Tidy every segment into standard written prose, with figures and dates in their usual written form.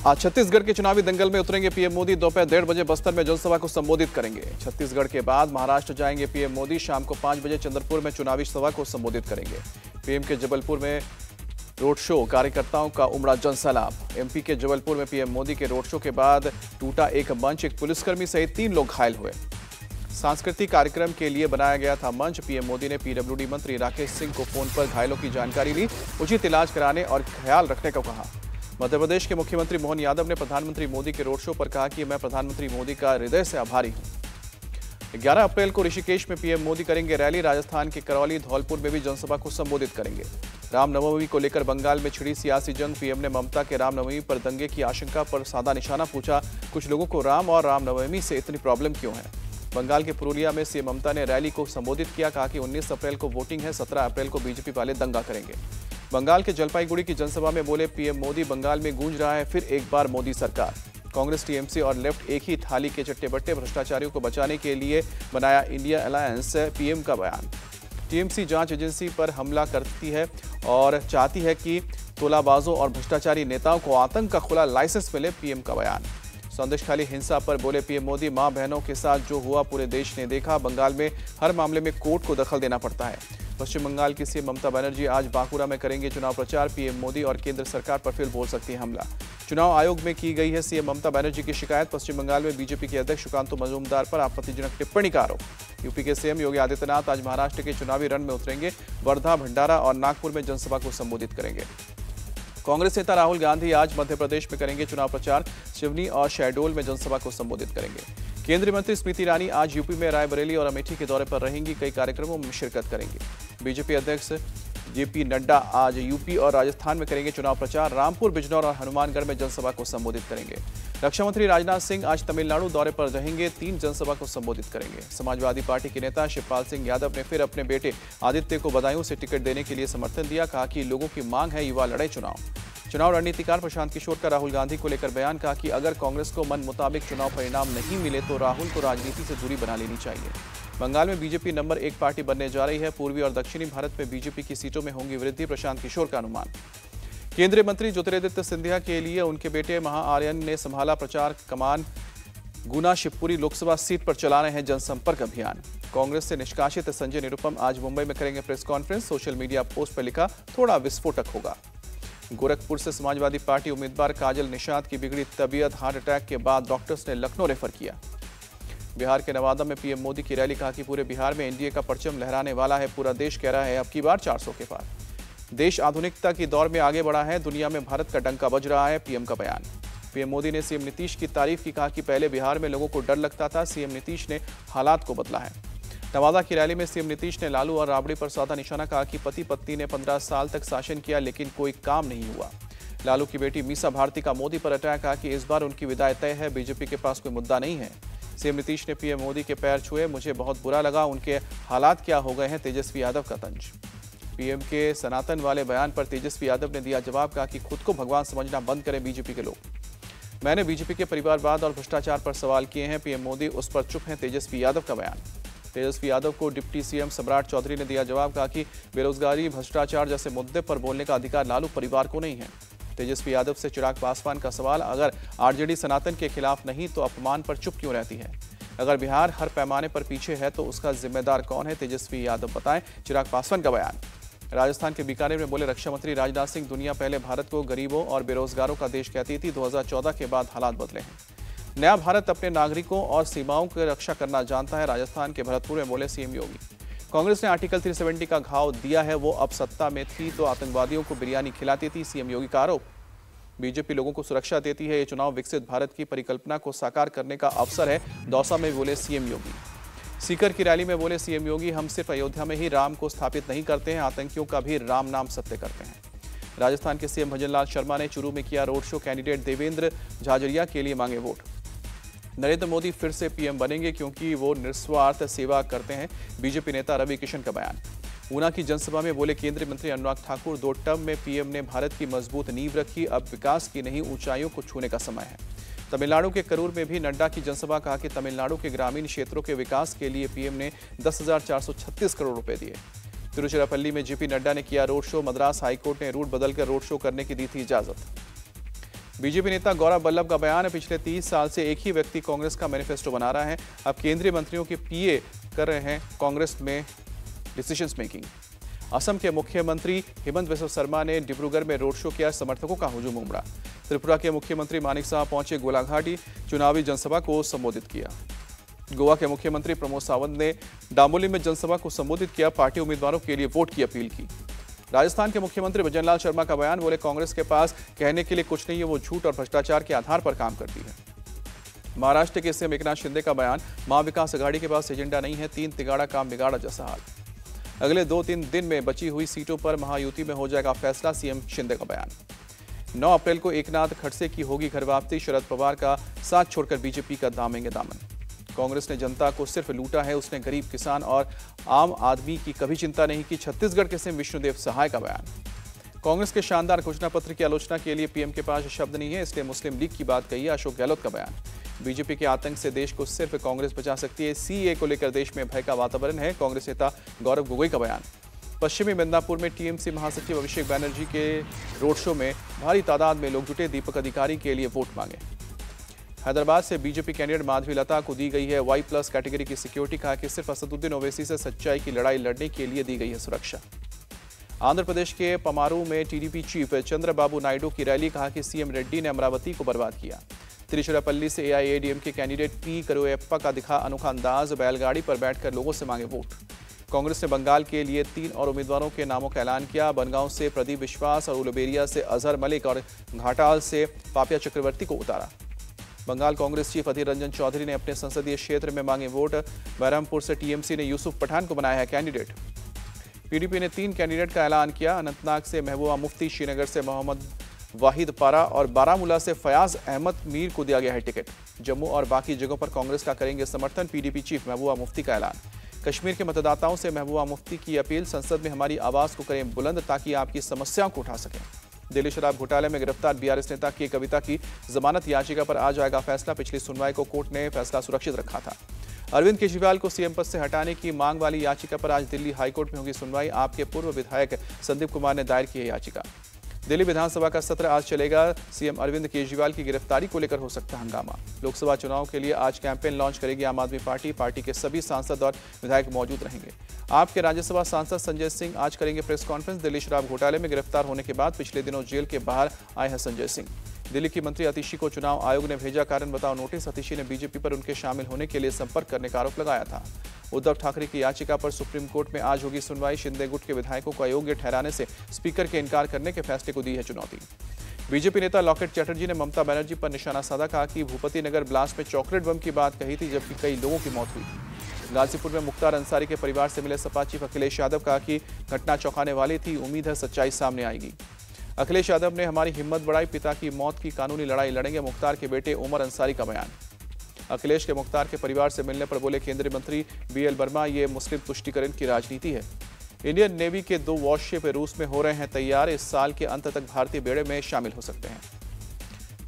आज छत्तीसगढ़ के चुनावी दंगल में उतरेंगे पीएम मोदी। दोपहर 1:30 बजे बस्तर में जनसभा को संबोधित करेंगे। छत्तीसगढ़ के बाद महाराष्ट्र जाएंगे पीएम मोदी। शाम को 5 बजे चंद्रपुर में चुनावी सभा को संबोधित करेंगे। पीएम के जबलपुर में रोड शो, कार्यकर्ताओं का उमड़ा जनसैलाब। एमपी के जबलपुर में पीएम मोदी के रोड शो के बाद टूटा एक मंच, एक पुलिसकर्मी सहित 3 लोग घायल हुए। सांस्कृतिक कार्यक्रम के लिए बनाया गया था मंच। पीएम मोदी ने पीडब्ल्यूडी मंत्री राकेश सिंह को फोन पर घायलों की जानकारी ली, उचित इलाज कराने और ख्याल रखने को कहा। मध्य प्रदेश के मुख्यमंत्री मोहन यादव ने प्रधानमंत्री मोदी के रोड शो पर कहा कि मैं प्रधानमंत्री मोदी का हृदय से आभारी हूं। 11 अप्रैल को ऋषिकेश में पीएम मोदी करेंगे रैली। राजस्थान के करौली, धौलपुर में भी जनसभा को संबोधित करेंगे। रामनवमी को लेकर बंगाल में छिड़ी सियासी जंग। पीएम ने ममता के रामनवमी पर दंगे की आशंका पर साधा निशाना पूछा, कुछ लोगों को राम और रामनवमी से इतनी प्रॉब्लम क्यों है। बंगाल के पुरुलिया में सीएम ममता ने रैली को संबोधित किया, कहा कि 19 अप्रैल को वोटिंग है, 17 अप्रैल को बीजेपी वाले दंगा करेंगे। बंगाल के जलपाईगुड़ी की जनसभा में बोले पीएम मोदी, बंगाल में गूंज रहा है फिर एक बार मोदी सरकार। कांग्रेस, टीएमसी और लेफ्ट एक ही थाली के चट्टे बट्टे, भ्रष्टाचारियों को बचाने के लिए बनाया इंडिया अलायंस। पीएम का बयान। टीएमसी जांच एजेंसी पर हमला करती है और चाहती है कि तोलाबाजों और भ्रष्टाचारी नेताओं को आतंक का खुला लाइसेंस मिले। पीएम का बयान। संदेशखाली हिंसा पर बोले पीएम मोदी, मां बहनों के साथ जो हुआ पूरे देश ने देखा। बंगाल में हर मामले में कोर्ट को दखल देना पड़ता है। पश्चिम बंगाल की सीएम ममता बनर्जी आज बांकुरा में करेंगे चुनाव प्रचार। पीएम मोदी और केंद्र सरकार पर फिर बोल सकती है हमला। चुनाव आयोग में की गई है सीएम ममता बनर्जी की शिकायत। पश्चिम बंगाल में बीजेपी के अध्यक्ष सुकांतु मजूमदार पर आपत्तिजनक टिप्पणी का आरोप। यूपी के सीएम योगी आदित्यनाथ आज महाराष्ट्र के चुनावी रण में उतरेंगे। वर्धा, भंडारा और नागपुर में जनसभा को संबोधित करेंगे। कांग्रेस नेता राहुल गांधी आज मध्य प्रदेश में करेंगे चुनाव प्रचार। सिवनी और शहडोल में जनसभा को संबोधित करेंगे। केंद्रीय मंत्री स्मृति ईरानी आज यूपी में रायबरेली और अमेठी के दौरे पर रहेंगी। कई कार्यक्रमों में शिरकत करेंगे। बीजेपी अध्यक्ष जेपी नड्डा आज यूपी और राजस्थान में करेंगे चुनाव प्रचार। रामपुर, बिजनौर और हनुमानगढ़ में जनसभा को संबोधित करेंगे। रक्षा मंत्री राजनाथ सिंह आज तमिलनाडु दौरे पर रहेंगे। 3 जनसभा को संबोधित करेंगे। समाजवादी पार्टी के नेता शिवपाल सिंह यादव ने फिर अपने बेटे आदित्य को बदायूं से टिकट देने के लिए समर्थन दिया। कहा कि लोगों की मांग है युवा लड़े चुनाव। चुनाव रणनीतिकार प्रशांत किशोर का राहुल गांधी को लेकर बयान। कहा कि अगर कांग्रेस को मन मुताबिक चुनाव परिणाम नहीं मिले तो राहुल को राजनीति से दूरी बना लेनी चाहिए। बंगाल में बीजेपी नंबर 1 पार्टी बनने जा रही है। पूर्वी और दक्षिणी भारत में बीजेपी की सीटों में होंगी वृद्धि, प्रशांत किशोर का अनुमान। केंद्रीय मंत्री ज्योतिरादित्य सिंधिया के लिए उनके बेटे महाआर्यन ने संभाला प्रचार कमान। गुना शिवपुरी लोकसभा सीट पर चला रहे हैं जनसंपर्क अभियान। कांग्रेस से निष्कासित संजय निरुपम आज मुंबई में करेंगे press conference. Social media post पर लिखा, थोड़ा विस्फोटक होगा। गोरखपुर से समाजवादी पार्टी उम्मीदवार काजल निषाद की बिगड़ी तबीयत, हार्ट अटैक के बाद डॉक्टर्स ने लखनऊ रेफर किया। बिहार के नवादा में पीएम मोदी की रैली। कहा कि पूरे बिहार में एनडीए का परचम लहराने वाला है। पूरा देश कह रहा है अब की बार 400 के पार। देश आधुनिकता की दौर में आगे बढ़ा है। दुनिया में भारत का डंका बज रहा है। पीएम का बयान। पीएम मोदी ने सीएम नीतीश की तारीफ की। कहा कि पहले बिहार में लोगों को डर लगता था, सीएम नीतीश ने हालात को बदला है। नवादा की रैली में सीएम नीतीश ने लालू और राबड़ी पर साधा निशाना। कहा कि पति पत्नी ने 15 साल तक शासन किया लेकिन कोई काम नहीं हुआ। लालू की बेटी मीसा भारती का मोदी पर अटैक। कहा कि इस बार उनकी विदाई तय है, बीजेपी के पास कोई मुद्दा नहीं है। सीएम नीतीश ने पीएम मोदी के पैर छुए, मुझे बहुत बुरा लगा, उनके हालात क्या हो गए हैं, तेजस्वी यादव का तंज। पीएम के सनातन वाले बयान पर तेजस्वी यादव ने दिया जवाब। कहा कि खुद को भगवान समझना बंद करें बीजेपी के लोग। मैंने बीजेपी के परिवारवाद और भ्रष्टाचार पर सवाल किए हैं, पीएम मोदी उस पर चुप हैं, तेजस्वी यादव का बयान। तेजस्वी यादव को डिप्टी सीएम सम्राट चौधरी ने दिया जवाब। कहा कि बेरोजगारी, भ्रष्टाचार जैसे मुद्दे पर बोलने का अधिकार लालू परिवार को नहीं है। तेजस्वी यादव से चिराग पासवान का सवाल, अगर आरजेडी सनातन के खिलाफ नहीं तो अपमान पर चुप क्यों रहती है। अगर बिहार हर पैमाने पर पीछे है तो उसका जिम्मेदार कौन है, तेजस्वी यादव बताएं। चिराग पासवान का बयान। राजस्थान के बीकानेर में बोले रक्षा मंत्री राजनाथ सिंह, दुनिया पहले भारत को गरीबों और बेरोजगारों का देश कहती थी, 2014 के बाद हालात बदले हैं। नया भारत अपने नागरिकों और सीमाओं की रक्षा करना जानता है। राजस्थान के भरतपुर में बोले सीएम योगी। कांग्रेस ने आर्टिकल 370 का घाव दिया है, वो अब सत्ता में थी तो आतंकवादियों को बिरयानी खिलाती थी, सीएम योगी का आरोप। बीजेपी लोगों को सुरक्षा देती है, ये चुनाव विकसित भारत की परिकल्पना को साकार करने का अवसर है, दौसा में बोले सीएम योगी। सीकर की रैली में बोले सीएम योगी, हम सिर्फ अयोध्या में ही राम को स्थापित नहीं करते हैं, आतंकियों का भी राम नाम सत्य करते हैं। राजस्थान के सीएम भजनलाल शर्मा ने चुरू में किया road show. Candidate Devendra Jhajharia के लिए मांगे वोट। नरेंद्र मोदी फिर से पीएम बनेंगे क्योंकि वो निस्वार्थ सेवा करते हैं, बीजेपी नेता रवि किशन का बयान। ऊना की जनसभा में बोले केंद्रीय मंत्री अनुराग ठाकुर, 2 टर्म में पीएम ने भारत की मजबूत नींव रखी, अब विकास की नहीं ऊंचाइयों को छूने का समय है। तमिलनाडु के करूर में भी नड्डा की जनसभा। कहा कि तमिलनाडु के ग्रामीण क्षेत्रों के विकास के लिए पीएम ने 10,436 करोड़ रुपए दिए। तिरुचिरापल्ली में जेपी नड्डा ने किया रोड शो। मद्रास हाईकोर्ट ने रूट बदलकर रोड शो करने की दी थी इजाजत। बीजेपी नेता गौरव वल्लभ का बयान है, पिछले 30 साल से एक ही व्यक्ति कांग्रेस का मैनिफेस्टो बना रहा है। अब केंद्रीय मंत्रियों के पीए कर रहे हैं कांग्रेस में डिसीजन मेकिंग। असम के मुख्यमंत्री हेमंत बिस्वा शर्मा ने डिब्रूगढ़ में रोड शो किया, समर्थकों का हुजूम उमड़ा। त्रिपुरा के मुख्यमंत्री मानिक साह पहुंचे गोलाघाटी, चुनावी जनसभा को संबोधित किया। गोवा के मुख्यमंत्री प्रमोद सावंत ने डामोली में जनसभा को संबोधित किया, पार्टी उम्मीदवारों के लिए वोट की अपील की। राजस्थान के मुख्यमंत्री भजनलाल शर्मा का बयान, बोले कांग्रेस के पास कहने के लिए कुछ नहीं है, वो झूठ और भ्रष्टाचार के आधार पर काम करती है। महाराष्ट्र के सीएम एकनाथ शिंदे का बयान, महाविकास आघाड़ी के पास एजेंडा नहीं है, 3 तिगाड़ा काम बिगाड़ा जैसा हाल। अगले 2-3 दिन में बची हुई सीटों पर महायुति में हो जाएगा फैसला, सीएम शिंदे का बयान। 9 अप्रैल को एकनाथ खड़से की होगी घर वापसी, शरद पवार का साथ छोड़कर बीजेपी का दामेंगे दामन। कांग्रेस ने जनता को सिर्फ लूटा है, उसने गरीब, किसान और आम आदमी की कभी चिंता नहीं की, छत्तीसगढ़ के सीएम विष्णुदेव सहाय का बयान। कांग्रेस के शानदार घोषणा पत्र की आलोचना के लिए पीएम के पास शब्द नहीं है, इसलिए मुस्लिम लीग की बात कही है, अशोक गहलोत का बयान। बीजेपी के आतंक से देश को सिर्फ कांग्रेस बचा सकती है, सीए को लेकर देश में भय का वातावरण है, कांग्रेस नेता गौरव गोगोई का बयान। पश्चिमी मिदनापुर में टीएमसी महासचिव अभिषेक बैनर्जी के रोड शो में भारी तादाद में लोग जुटे, दीपक अधिकारी के लिए वोट मांगे। हैदराबाद से बीजेपी कैंडिडेट माधवी लता को दी गई है Y+ कैटेगरी की सिक्योरिटी, कहा कि सिर्फ असदुद्दीन ओवैसी से सच्चाई की लड़ाई लड़ने के लिए दी गई है सुरक्षा। आंध्र प्रदेश के पमारू में टीडीपी चीफ चंद्रबाबू नायडू की रैली, कहा कि सीएम रेड्डी ने अमरावती को बर्बाद किया। तिरुचिरापल्ली से एआईएडीएमके कैंडिडेट पी करुयप्पा का दिखा अनोखा अंदाज, बैलगाड़ी पर बैठकर लोगों से मांगे वोट। कांग्रेस ने बंगाल के लिए 3 और उम्मीदवारों के नामों का ऐलान किया, बनगांव से प्रदीप विश्वास और उलुबेरिया से अजहर मलिक और घाटाल से पापिया चक्रवर्ती को उतारा। बंगाल कांग्रेस चीफ अधीर रंजन चौधरी ने अपने संसदीय क्षेत्र में मांगे वोट। बहरमपुर से टीएमसी ने यूसुफ पठान को बनाया है कैंडिडेट। पीडीपी ने 3 कैंडिडेट का ऐलान किया, अनंतनाग से महबूबा मुफ्ती, श्रीनगर से मोहम्मद वाहिद पारा और बारामूला से फयाज अहमद मीर को दिया गया है टिकट। जम्मू और बाकी जगहों पर कांग्रेस का करेंगे समर्थन, पीडीपी चीफ महबूबा मुफ्ती का ऐलान। कश्मीर के मतदाताओं से महबूबा मुफ्ती की अपील, संसद में हमारी आवाज को करें बुलंद ताकि आपकी समस्याओं को उठा सकें। दिल्ली शराब घोटाले में गिरफ्तार बीआरएस नेता के कविता की जमानत याचिका पर आज आएगा फैसला, पिछली सुनवाई को कोर्ट ने फैसला सुरक्षित रखा था। अरविंद केजरीवाल को सीएम पद से हटाने की मांग वाली याचिका पर आज दिल्ली हाईकोर्ट में होगी सुनवाई, आपके पूर्व विधायक संदीप कुमार ने दायर की है याचिका। दिल्ली विधानसभा का सत्र आज चलेगा, सीएम अरविंद केजरीवाल की गिरफ्तारी को लेकर हो सकता है हंगामा। लोकसभा चुनाव के लिए आज कैंपेन लॉन्च करेगी आम आदमी पार्टी, पार्टी के सभी सांसद और विधायक मौजूद रहेंगे। आपके राज्यसभा सांसद संजय सिंह आज करेंगे प्रेस कॉन्फ्रेंस, दिल्ली शराब घोटाले में गिरफ्तार होने के बाद पिछले दिनों जेल के बाहर आए हैं संजय सिंह। दिल्ली की मंत्री अतिशी को चुनाव आयोग ने भेजा कारण बताओ नोटिस, अतिशी ने बीजेपी पर उनके शामिल होने के लिए संपर्क करने का आरोप लगाया था। उद्धव ठाकरे की याचिका पर सुप्रीम कोर्ट में आज होगी सुनवाई, शिंदे गुट के विधायकों को अयोग्य ठहराने से स्पीकर के इनकार करने के फैसले को दी है चुनौती। बीजेपी नेता लॉकेट चैटर्जी ने ममता बनर्जी पर निशाना साधा, कहा कि भूपति नगर ब्लास्ट में चॉकलेट बम की बात कही थी जबकि कई लोगों की मौत हुई थी। गाजीपुर में मुख्तार अंसारी के परिवार से मिले सपा चीफ अखिलेश यादव, कहा कि घटना चौंकाने वाली थी, उम्मीद है सच्चाई सामने आएगी। अखिलेश यादव ने हमारी हिम्मत बढ़ाई, पिता की मौत की कानूनी लड़ाई लड़ेंगे, मुख्तार के बेटे उमर अंसारी का बयान। अखिलेश के मुख्तार के परिवार से मिलने पर बोले केंद्रीय मंत्री बीएल वर्मा, ये मुस्लिम तुष्टीकरण की राजनीति है। इंडियन नेवी के 2 वॉरशिप रूस में हो रहे हैं तैयार, इस साल के अंत तक भारतीय बेड़े में शामिल हो सकते हैं।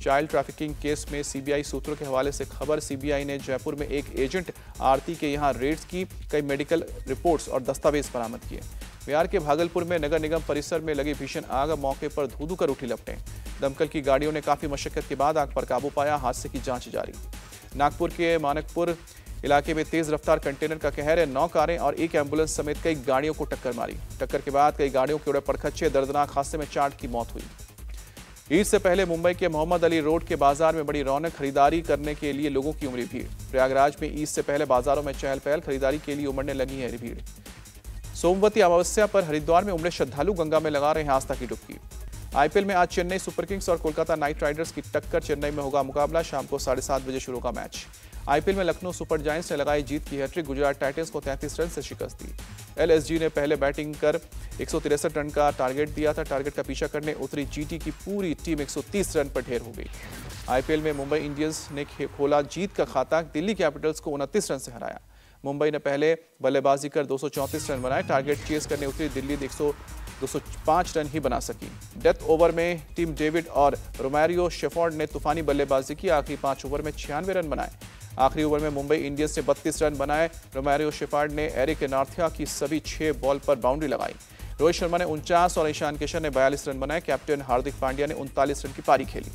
चाइल्ड ट्रैफिकिंग केस में सीबीआई सूत्रों के हवाले से खबर, सीबीआई ने जयपुर में एक एजेंट आरती के यहां रेड्स की, कई मेडिकल रिपोर्ट्स और दस्तावेज बरामद किए। बिहार के भागलपुर में नगर निगम परिसर में लगी भीषण आग, मौके पर धू-धू कर उठी लपटें। दमकल की गाड़ियों ने काफी मशक्कत के बाद आग पर काबू पाया, हादसे की जांच जारी। नागपुर के मानकपुर इलाके में तेज रफ्तार कंटेनर का कहर है, 9 कारें और 1 एम्बुलेंस समेत कई गाड़ियों को टक्कर मारी। टक्कर के बाद कई गाड़ियों के उड़े पड़खच्चे, दर्दनाक हादसे में 4 की मौत हुई। ईद से पहले मुंबई के मोहम्मद अली रोड के बाजार में बड़ी रौनक, खरीदारी करने के लिए लोगों की उमड़ी भीड़। प्रयागराज में ईद से पहले बाजारों में चहल पहल, खरीदारी के लिए उमड़ने लगी है भीड़। सोमवती अमावस्या पर हरिद्वार में उमड़े श्रद्धालु गंगा में लगा रहे हैं आस्था की डुबकी। आईपीएल में आज चेन्नई सुपर किंग्स और कोलकाता नाइट राइडर्स की टक्कर, चेन्नई में होगा मुकाबला, शाम को 7:30 बजे शुरू होगा मैच। आईपीएल में लखनऊ सुपर जायंट्स ने लगाई जीत की हैट्रिक, गुजरात टाइटंस को 33 रन से शिकस्त दी। एलएसजी ने पहले बैटिंग कर 163 रन का टारगेट दिया था, टारगेट का पीछा करने उतरी जीटी की पूरी टीम 130 रन पर ढेर हो गई। आईपीएल में मुंबई इंडियंस ने खोला जीत का खाता, दिल्ली कैपिटल्स को 29 रन से हराया। मुंबई ने पहले बल्लेबाजी कर 234 रन बनाए, टारगेट चेस करने उतरी दिल्ली 205 रन ही बना सकी। डेथ ओवर में टीम डेविड और रोमारियो शेफर्ड ने तूफानी बल्लेबाजी की, आखिरी 5 ओवर में 96 रन बनाए। आखिरी ओवर में मुंबई इंडियंस ने 32 रन बनाए, रोमारियो शेफर्ड ने एरिक नार्थिया की सभी 6 बॉल पर बाउंड्री लगाई। रोहित शर्मा ने 49 और ईशान किशन ने 42 रन बनाए, कैप्टन हार्दिक पांड्या ने 39 रन की पारी खेली।